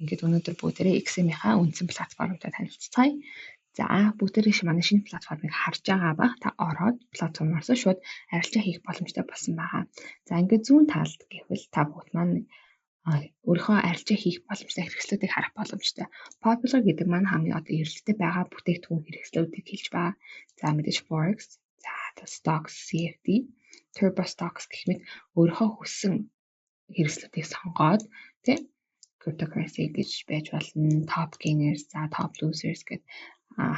ингээд өнөөдөр бүгдээрээ XM-ийнхаа үндсэн платформтой танилццгаая. За бүгдээрээ манай шинэ платформыг харж байгаа ба та ороод платформоос шууд арилжаа хийх боломжтой болсон байгаа. За ингээд зүүн талд гэвэл та бүгд маань өөрийнхөө арилжаа хийх боломжтой хэрэгслүүдийг харах боломжтой. Popular гэдэг маань хамгийн одоо эрэлттэй байгаа бүтээгдэхүүн хэрэгслүүдийг хэлж байгаа. За мэдээж Forex, за Stocks, CFD, Turbo Stocks гэх мэт өөрийнхөө хүссэн хэрэгслүүдийг сонгоод тийм cryptocurrency гэж байж болно. Top gainers, за top losers гэдэг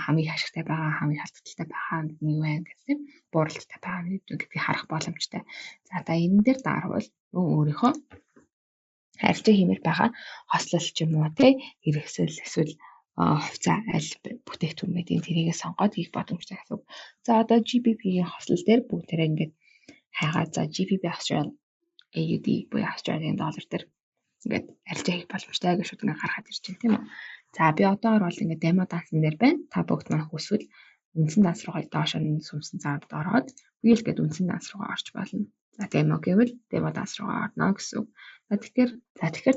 хамгийн ашигтай байгаа, хамгийн халтгалтай байгаа нь юу вэ гэдэг бууралттай байгаа нь гэдгийг харах боломжтой. За одоо энэ дээр дарвал өөрийнхөө арилжаа хиймээр байгаа хослол ч юм уу тий хэрэгсэл эсвэл хувьцаа аль бүтээгдэхүүн мэдээ тэрийгээ сонгоод хийх боломжтой гэсэн. За одоо GBP-ийн хослол дээр бүгдээрээ ингээд хайгаад за GBP Australia AUD буюу Australian dollar дээр ингээд арилжаа хийх боломжтой гэж шууд ингээд гаргаад ирж байна тийм үү. За би одоогор бол ингээд демо дансан дээр байна. Та бүгд маань хүсвэл үндсэн данс руугаа доош нь сумсан цаад ороод үйл гээд үндсэн данс руугаа орж болно. За демо гэвэл демо данс руугаа орно гэсэн. Тэгэхээр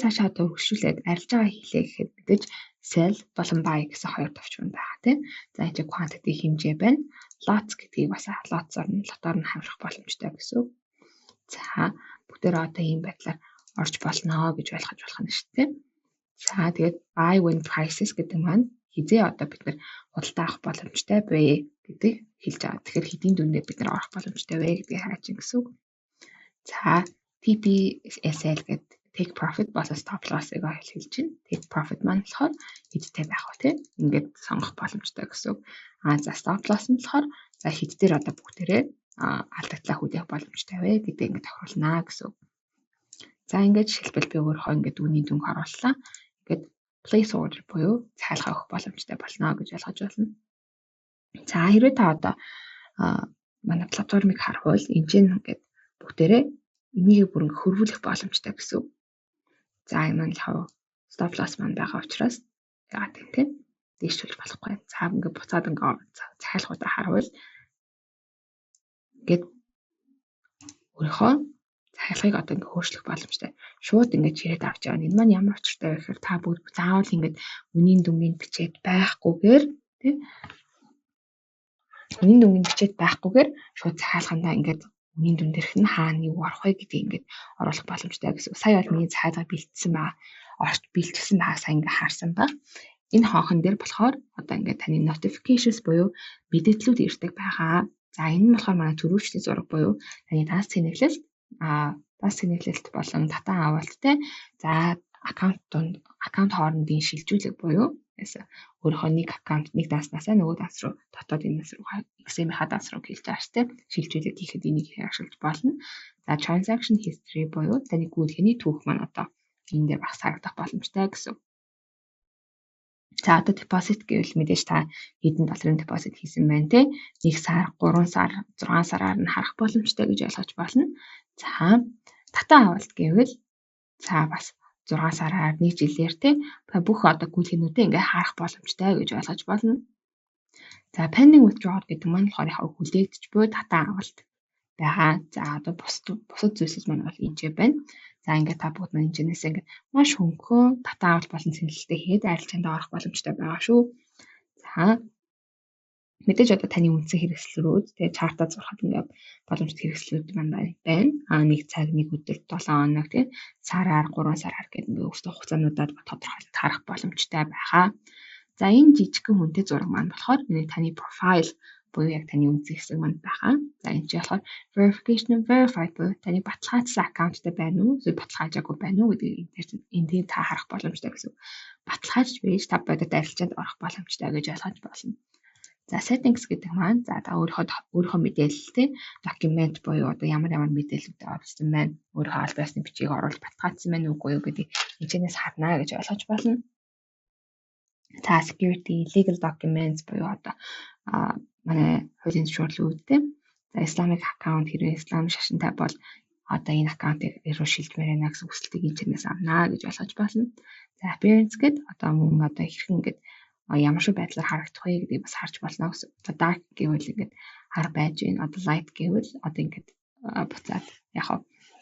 цаашаа хөргөжүүлээд арилжаа хийлээ гэхэд мэдээж sell болон buy гэсэн хоёр товчхон байгаа тийм. За энэ quantity хэмжээ байна. Lots гэдгийг бас lots-оор нь лотоор нь хамрах боломжтой гэсэн. За бүгдээр одоо ийм байдлаар орж болно гэж ойлгож болох нь шүү дээ. За тэгээд buy when prices гэдэг маань хизээ одоо бид нар худалдаа авах боломжтой вэ гэдэг хэлж байгаа. Тэгэхээр хэдийн дүндээ бид нар орох боломжтой вэ гэдгийг харж байгаа гэсэн. За TPSL гэдэг take profit болон stop loss-ыг хэлж байна. Take profit маань болохоор хэдтэй байх вэ тийм. Ингээд сонгох боломжтой гэсэн. За stop loss нь болохоор за хэд дээр одоо бүгдээрээ алдагдлаа хүлээх боломжтой вэ гэдэг ингээд тохируулнаа гэсэн. За ингээд жишээлбэл би өөрийнхөө ингээд үний дүнг орууллаа. Ингээд place order буюу цайлгаа өгөх боломжтой болно гэж ойлгож байна. За хэрвээ та одоо манай платформыг харвал энэ чинь ингээд бүгдээрээ энийг бүр ингээд хөрвүүлэх боломжтой гэсэн. За энэ маань л stop loss маань байгаа учраас яагаад гэвэл тийм дээшлүүлж болохгүй. За ингээд буцаад ингээд цайлгуудаа харвал ингээд өөрийнхөө цайлгыг одоо ингээд өөрчлөх боломжтой. Шууд ингээд чирээд авч байгаа. Энэ маань ямар учиртай вэ гэхээр та бүгд заавал ингээд үнийн дүнгийн бичээд байхгүйгээр тийм үнийн дүнгийн бичээд байхгүйгээр шууд цайлгандаа ингээд үнийн дүн дээрх нь хаана юу орох вэ гэдгийг ингээд оруулах боломжтой гэсэн. Сая бол миний цайлга бэлтсэн байгаа. Орч бэлтгэсэн байгаа сайн ингээд харсан ба. Энэ хонхон дээр болохоор одоо ингээд таны notifications буюу мэдээллүүд ирдэг байгаа. За энэ нь болохоор манай төрөвчний зураг буюу таны данс цэнэглэлт данс цэнэглэлт болон татан авалттай за аккаунт хоорондын шилжүүлэг буюу өөрийнхөө нэг аккаунт нэг данснасаа нөгөө данс руу дотоодын данс руу XM-ийнхаа данс руу хэлж байгаа штеп шилжүүлэг хийхэд энийг ашиглаж болно. За transaction history буюу таны гүйлгээний түүх маань одоо энэ дээр бас харагдах боломжтой гэсэн. За одоо депозит гэвэл мэдээж та хэдэн долларын депозит хийсэн байна те 1 сар, 3 сар, 6 сараар нь харах боломжтой гэж ойлгож байна. За татан авалт гэвэл за бас 6 сараар 1 жилээр те бүх одоо гүйлгээнүүдээ ингээ харах боломжтой гэж ойлгож байна. За pending withdrawal гэдэг маань болохоор яхаа хүлээгдэж буй татан авалт байгаа. За одоо бусад зүйлсүүд маань бол энэ байна. За ингээд та бүгд маань энэс ингээд маш хөнгөн татан авалт болон цэнгэлэлтэй хийгээд арилжаанд орох боломжтой байгаа шүү. За мэдээж одоо таны үндсэн хэрэгслүүд тэгээ чартаа зурхад ингээд боломжтой хэрэгслүүд маань байна. Нэг цаг, нэг өдөр, 7 хоног тийм сараар, 3 сараар гэдэг ингээд өөрсдөө хугацаануудад тодорхойлж харах боломжтой байгаа. За энэ жижигхэн хүнтэй зураг маань болохоор таны профайл буюу яг таны үндсэн хэсэг маань байгаа. За энэ чинь болохоор verification and verified буюу таны баталгаажсан аккаунттай байна уу? Эсвэл баталгаажаагүй байна уу гэдгийг энэ дээр та харах боломжтой гэсэн. Баталгаажж байж та бодит арилжаанд орох боломжтой гэж ойлгож болно. За settings гэдэг маань за та өөрийнхөө мэдээлэлтэй документ буюу одоо ямар мэдээлэлүүд авсан байна. Өөрийнхөө аль байсны бичгийг оруулж баталгаажсан байна уугүй юу гэдгийг энэчнээс харна гэж ойлгож болно. За security, legal documents буюу одоо манай хуулийн зөвшөөрлүүдтэй. За Islamic account хэрэг Ислам шашинтай бол одоо энэ аккаунтыг эрүү шилжмээр байна гэсэн хүсэлтийг энэчнээс авна гэж ойлгож байна. За appearance гэдэг одоо мөн одоо хэрхэн ингээд ямар шиг байдлаар харагдах вэ гэдгийг бас харж болно гэсэн. Одоо dark гэвэл ингээд хар байж байна. Одоо light гэвэл одоо ингээд буцаад яг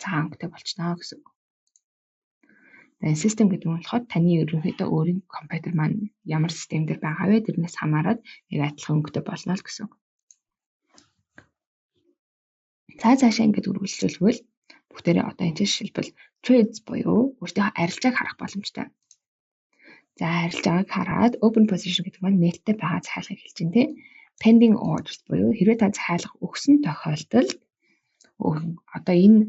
цагаан өнгөтэй болчихно гэсэн. Энэ систем гэдэг нь болохоор таны ерөнхийдөө өөрийн компьютер маань ямар систем дээр байгаа вэ тэрнээс хамаарат яг адилхан өнгөтэй болно л гэсэн. Цаашаа ингэж үргэлжлүүлвэл бүгдээрээ одоо энэ жишээлбэл trades буюу өөртөө арилжааг харах боломжтой. За арилжааг хараад open position гэдэг маань нээлттэй байгаа захиалгыг хэлж байна тий. Pending orders буюу хэрвээ та захиалга өгсөн тохиолдолд одоо энэ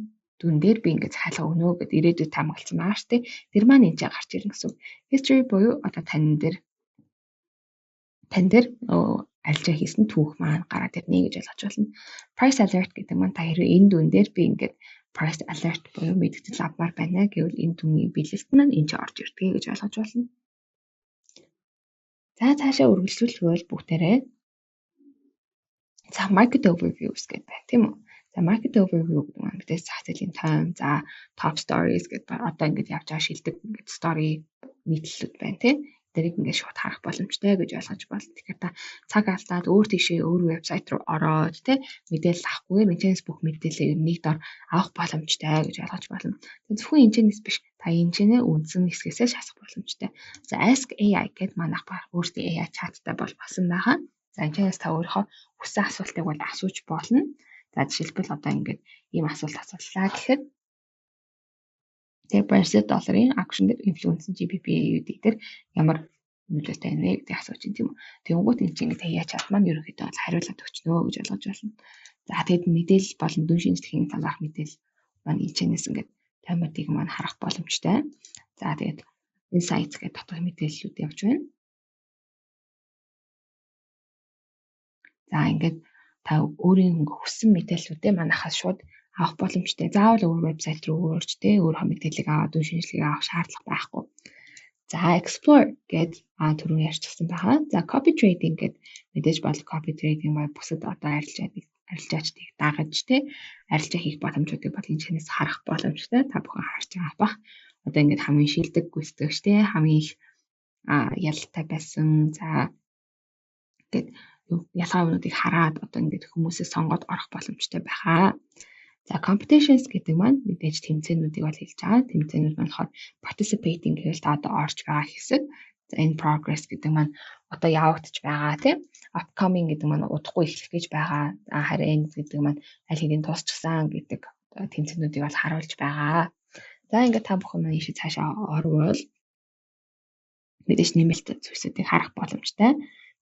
дүн дээр би ингэж захиалга өгнө гэд ирээдүйд хамгаалсан байгаа шүү дээ. Тэр маань энэ гарч ирнэ гэсэн. History буюу одоо тань дээр арилжаа хийсэн түүх маань гараад ирнэ гэж ойлгож байна. Price alert гэдэг маань та хэрвээ энэ дүн дээр би ингэж price alert буюу мэдээлэл авмаар байна гэвэл энэ дүнгийн бэлэлт маань энэ ч орж ирдэг гэж ойлгож байна. За цаашаа үргэлжлүүлвэл бүгдээрээ за market overviews гэдэг байна тийм үү? За market overview гэдэг нь мэдээж зах зээлийн тойм, за top stories гэдэг одоо ингэж явж байгаа шилдэг ингэж story нийтлэлүүд байна тийм. Тэрийг ингээд шууд харах боломжтой гэж ойлгож байна. Тэгэхээр та цаг алдаад өөр тийшээ өөр вебсайт руу ороод тийм мэдээлэл авахгүйгээр энэчнээс бүх мэдээлэл нэг дор авах боломжтой гэж ойлгож байна. Зөвхөн энэчнээс биш та энэчнээ үндсэн хэсгээсээ шасах боломжтой. За Ask AI гэдэг манайх өөртөө AI чаттай болсон байгаа. За энэчнээс та өөрийнхөө хүссэн асуултыг бол асууж болно. За жишээлбэл одоо ингээд ийм асуулт асууллаа гэхэд тэр $1 акшн дээр инфлюенс GBP-UD дээр ямар нөлөөтэй байна вэ гэдэг асууж байна тийм үү. Тэнгуут энэ чинь ингээд яа чат маань ерөнхийдөө бол хариулаад өгчнөө гэж ойлгож байна. За тэгэд мэдээлэл болон дүн шинжилгээний талаарх мэдээлэл маань ичнээс ингээд таймуудыг маань харах боломжтой. За тэгэд insights гэдэг дотор мэдээллүүд явж байна. За ингээд та өөрийн хүссэн мэдээллүүдээ манайхаас шууд авах боломжтой. Заавал өөр вебсайт руу өөрч тэ өөрийнхөө мэдээллийг аваад дүн шинжилгээг авах шаардлага байхгүй. За explore гэдэг түрүү ярьчихсан байгаа. За copy trading гэдэг мэдээж бол copy trading ба бусад одоо арилжаачдыг дагаж тэ арилжаа хийх боломжуудыг бол энэ чанаас харах боломжтой. Та бүхэн харж байгаа бах. Одоо ингээд хамгийн шилдэг гүйцэтгэгч тэ хамгийн их ялалтай байсан. За гэдэг ялгаануудыг хараад одоо ингээд хүмүүсээс сонгоод орох боломжтой байгаа. За competitions гэдэг маань мэдээж тэмцээнүүдийг бол хэлж байгаа. Тэмцээнүүд маань болохоор participating гэвэл та одоо орж байгаа хэсэг. За in progress гэдэг маань одоо явагдаж байгаа тийм. Upcoming гэдэг маань удахгүй эхлэх гэж байгаа. Харин end гэдэг маань аль хэдийн дуусчихсан гэдэг тэмцээнүүдийг бол харуулж байгаа. За ингээд та бүхэн маань ийшээ цаашаа орвол мэдээж нэмэлт зүйлсүүдийг харах боломжтой.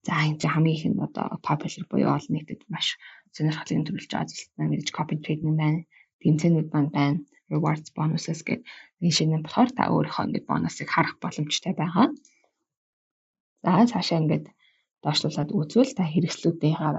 За энэ хамгийн их нь одоо popular буюу олон нийтэд маш сонирхлыг төрүүлж байгаа зүйл маань мэдээж copy trading байна. Тэмцээнүүд маань байна. Rewards bonuses гэдэг энэ шинэ болохоор та өөрийнхөө ингээд бонусыг харах боломжтой байгаа. За цаашаа ингээд доошлуулад үзвэл та хэрэгслүүдийнхаа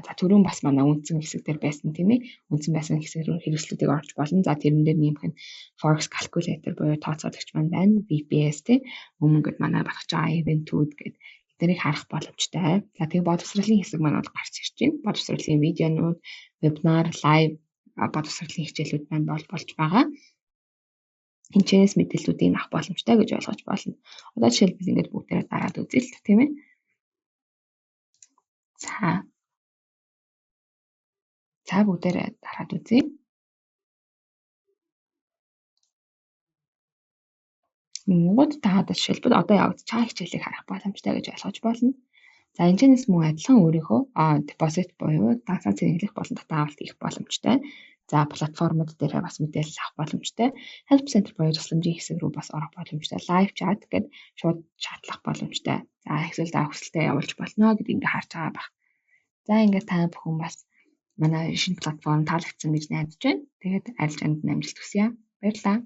за түрүүн бас манай үндсэн хэсэг дээр байсан тийм ээ. Үндсэн байсан хэсэг рүү хэрэгслүүдийг орж болно. За тэрэн дээр нэмэх нь forex calculator буюу тооцоологч маань байна. VPS тийм өмнөд манай багч байгаа event-үүд гэдэг тэрийг харах боломжтой. За тэгээ боловсролын хэсэг маань бол гарч ирж байна. Боловсролын видеонууд, вебинар, лайв боловсролын хичээлүүд маань болж байгаа. Энэчнээс мэдээллүүдийг авах боломжтой гэж ойлгож байна. Одоо жишээлбэл ингээд бүгдээрээ дараад үзье л тийм ээ. За бүгдээрээ дараад үзье. Монгод та одоо жишээлбэл одоо явж байгаа хичээлийг харах боломжтой гэж ойлгож байна. За энэчнээс мөн адилхан өөрийнхөө депозит буюу дансаа цэнгэлэх болон татаавалт хийх боломжтой. За платформуд дээр бас мэдээлэл авах боломжтой. Help center буюу тусламжийн хэсэг рүү бас орох боломжтой. Live chat гэдэг шууд чатлах боломжтой. За эсвэл хүсэлтэд явуулж болно гэдгийг ингээ харж байгаа баг. За ингээ та бүхэн бас манай шинэ платформ таалагдсан гэж найдаж байна. Тэгээд арилжаанд амжилт хүсье. Баярлалаа.